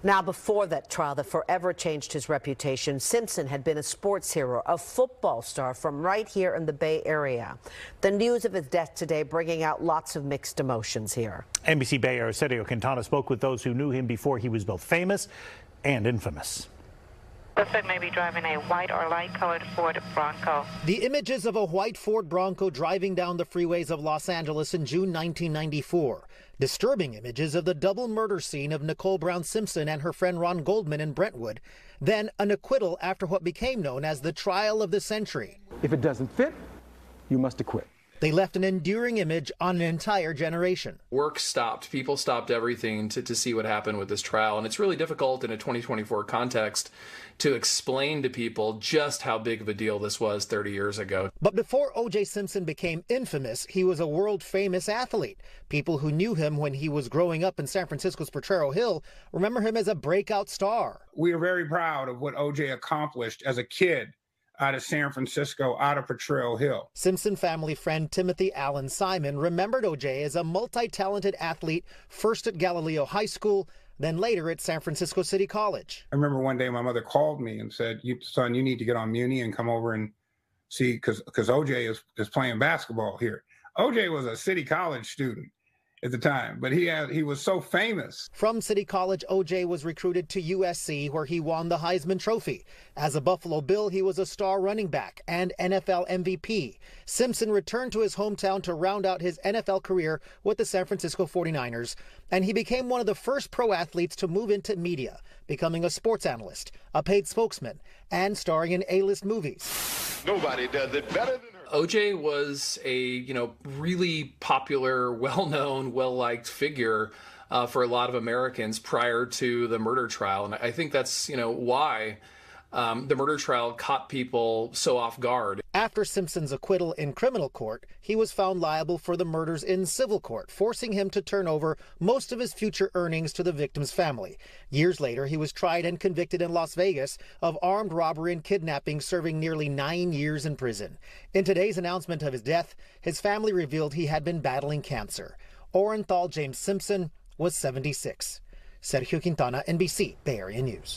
Now, before that trial that forever changed his reputation, Simpson had been a sports hero, a football star from right here in the Bay Area. The news of his death today bringing out lots of mixed emotions here. NBC Bay Area Sergio Quintana spoke with those who knew him before he was both famous and infamous. Suspect may be driving a white or light-colored Ford Bronco. The images of a white Ford Bronco driving down the freeways of Los Angeles in June 1994. Disturbing images of the double murder scene of Nicole Brown Simpson and her friend Ron Goldman in Brentwood. Then an acquittal after what became known as the trial of the century. If it doesn't fit, you must acquit. They left an enduring image on an entire generation. Work stopped. People stopped everything to see what happened with this trial. And it's really difficult in a 2024 context to explain to people just how big of a deal this was 30 years ago. But before OJ Simpson became infamous, he was a world-famous athlete. People who knew him when he was growing up in San Francisco's Potrero Hill remember him as a breakout star. We are very proud of what OJ accomplished as a kid out of San Francisco, out of Potrero Hill. Simpson family friend Timothy Allen Simon remembered OJ as a multi-talented athlete, first at Galileo High School, then later at San Francisco City College. I remember one day my mother called me and said, son, you need to get on Muni and come over and see, because OJ is playing basketball here. OJ was a City College student at the time, but he was so famous. From City College, OJ was recruited to USC, where he won the Heisman Trophy. As a Buffalo Bill, he was a star running back and NFL MVP. Simpson returned to his hometown to round out his NFL career with the San Francisco 49ers, and he became one of the first pro athletes to move into media, becoming a sports analyst, a paid spokesman, and starring in A-list movies. Nobody does it better than her. OJ was a, really popular, well-known, well-liked figure for a lot of Americans prior to the murder trial. And I think that's, why the murder trial caught people so off guard. After Simpson's acquittal in criminal court, he was found liable for the murders in civil court, forcing him to turn over most of his future earnings to the victim's family. Years later, he was tried and convicted in Las Vegas of armed robbery and kidnapping, serving nearly 9 years in prison. In today's announcement of his death, his family revealed he had been battling cancer. Orenthal James Simpson was 76. Sergio Quintana, NBC Bay Area News.